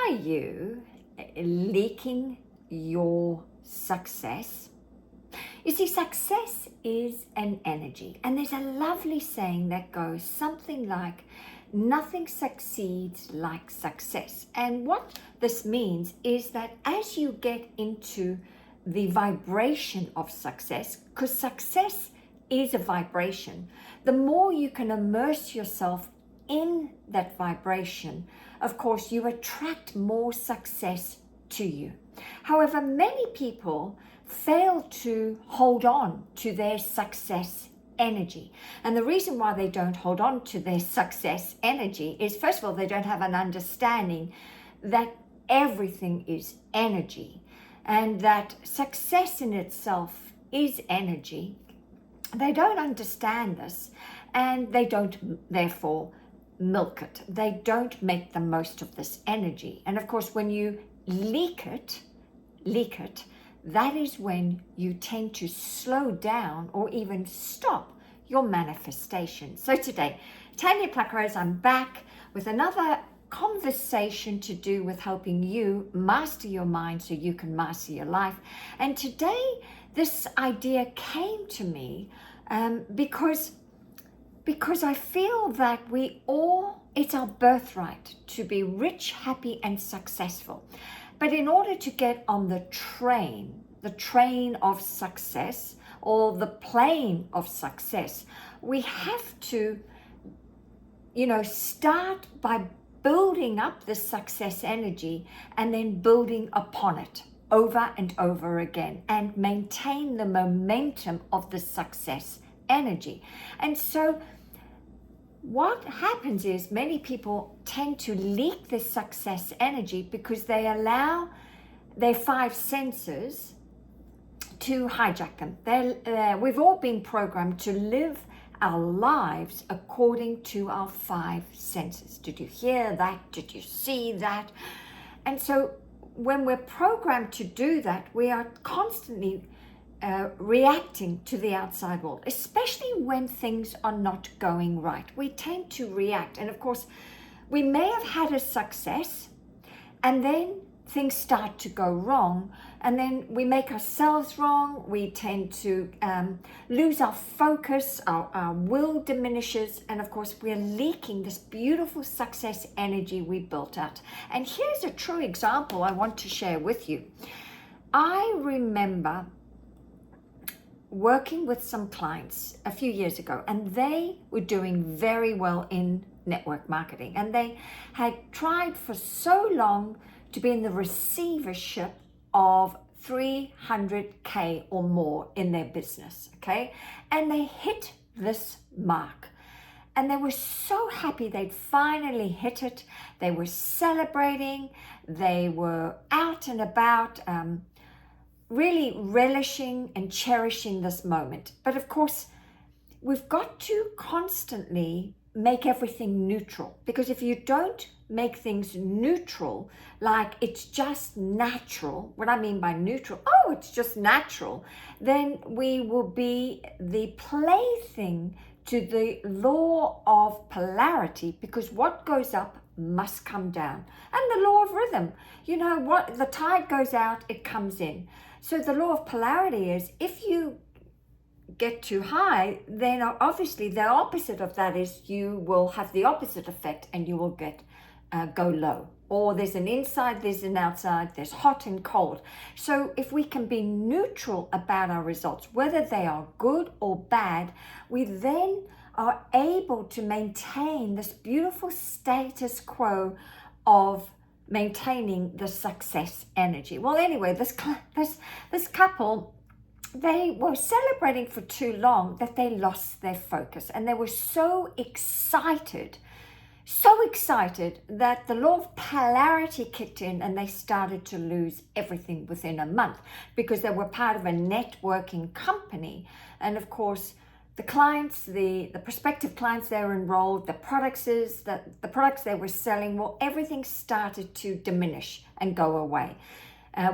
Are you leaking your success? You see, success is an energy, and there's a lovely saying that goes something like, nothing succeeds like success. And what this means is that as you get into the vibration of success, because success is a vibration, the more you can immerse yourself in that vibration, of course, you attract more success to you. However, many people fail to hold on to their success energy. And the reason why they don't hold on to their success energy is, first of all, they don't have an understanding that everything is energy and that success in itself is energy. They don't understand this, and they don't therefore milk it. They don't make the most of this energy. And of course, when you leak it, that is when you tend to slow down or even stop your manifestation. So today, Tanya Pluckrose, I'm back with another conversation to do with helping you master your mind so you can master your life. And today, this idea came to me because I feel that it's our birthright to be rich, happy, and successful. But in order to get on the train of success, or the plane of success, we have to, start by building up the success energy and then building upon it over and over again and maintain the momentum of the success energy. And so what happens is many people tend to leak this success energy because they allow their five senses to hijack them. We've all been programmed to live our lives according to our five senses. Did you hear that? Did you see that? And so when we're programmed to do that, we are constantly reacting to the outside world, especially when things are not going right. We tend to react. And of course, we may have had a success and then things start to go wrong, and then we make ourselves wrong. We tend to lose our focus, our will diminishes, and of course we're leaking this beautiful success energy we built out. And here's a true example I want to share with you. I remember working with some clients a few years ago, and they were doing very well in network marketing, and they had tried for so long to be in the receivership of 300K or more in their business, okay? And they hit this mark, and they were so happy they'd finally hit it. They were celebrating, they were out and about, really relishing and cherishing this moment. But of course, we've got to constantly make everything neutral, because if you don't make things neutral, like it's just natural, what I mean by neutral, it's just natural, then we will be the plaything to the law of polarity, because what goes up must come down. And the law of rhythm, what the tide goes out, it comes in. So the law of polarity is, if you get too high, then obviously the opposite of that is you will have the opposite effect, and you will go low. Or there's an inside, there's an outside, there's hot and cold. So if we can be neutral about our results, whether they are good or bad, we then are able to maintain this beautiful status quo of maintaining the success energy. Well, anyway, this couple, they were celebrating for too long that they lost their focus, and they were so excited that the law of polarity kicked in, and they started to lose everything within a month, because they were part of a networking company. And of course, the clients, the prospective clients they were enrolled, the products they were selling, well, everything started to diminish and go away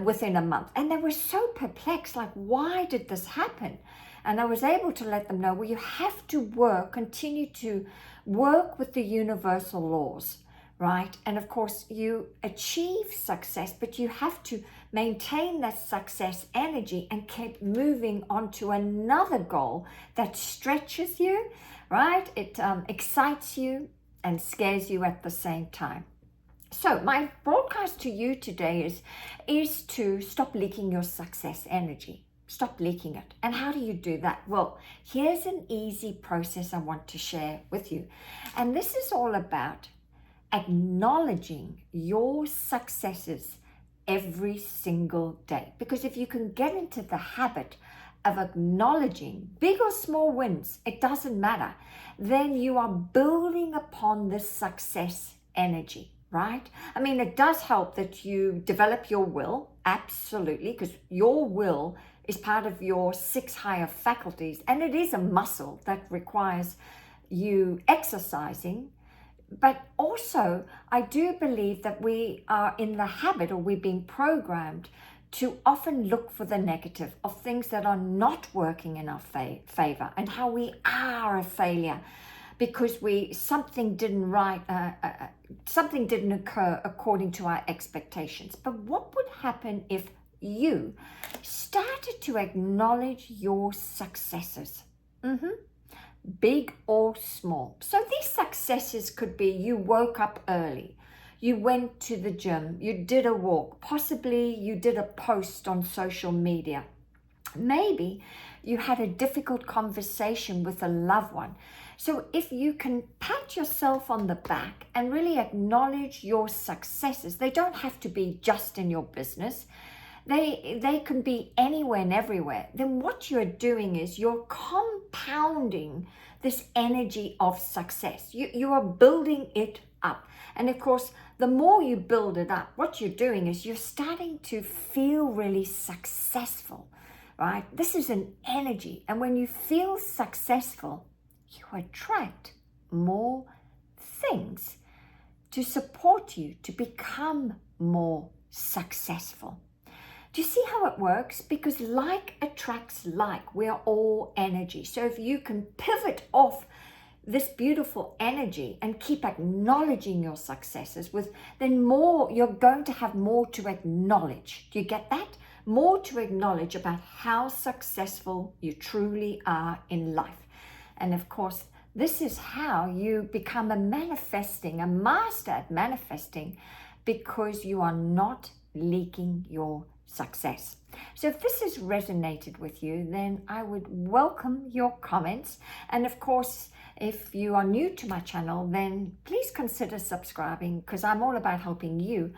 within a month. And they were so perplexed, like, why did this happen? And I was able to let them know, well, you have to continue to work with the universal laws, right? And of course, you achieve success, but you have to maintain that success energy and keep moving on to another goal that stretches you, right? It excites you and scares you at the same time. So my broadcast to you today is to stop leaking your success energy. Stop leaking it. And how do you do that? Well, here's an easy process I want to share with you. And this is all about acknowledging your successes every single day. Because if you can get into the habit of acknowledging big or small wins, it doesn't matter, then you are building upon this success energy, right? I mean, it does help that you develop your will, absolutely, because your will is part of your 6 higher faculties, and it is a muscle that requires you exercising. But also, I do believe that we are in the habit, or we're being programmed to often look for the negative of things that are not working in our favor, and how we are a failure because something didn't occur according to our expectations. But what would happen if you started to acknowledge your successes? Big or small. So these successes could be you woke up early, you went to the gym, you did a walk, possibly you did a post on social media. Maybe you had a difficult conversation with a loved one. So if you can pat yourself on the back and really acknowledge your successes, they don't have to be just in your business. They can be anywhere and everywhere. Then what you're doing is you're compounding this energy of success. You are building it up. And of course, the more you build it up, what you're doing is you're starting to feel really successful, right? This is an energy. And when you feel successful, you attract more things to support you to become more successful. Do you see how it works? Because like attracts like. We are all energy. So if you can pivot off this beautiful energy and keep acknowledging your successes, then you're going to have more to acknowledge. Do you get that? More to acknowledge about how successful you truly are in life. And of course, this is how you become a master at manifesting, because you are not leaking your success. So if this has resonated with you, then I would welcome your comments. And of course, if you are new to my channel, then please consider subscribing, because I'm all about helping you,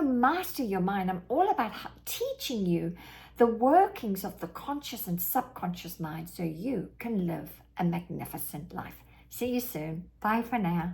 master your mind. I'm all about teaching you the workings of the conscious and subconscious mind so you can live a magnificent life. See you soon. Bye for now.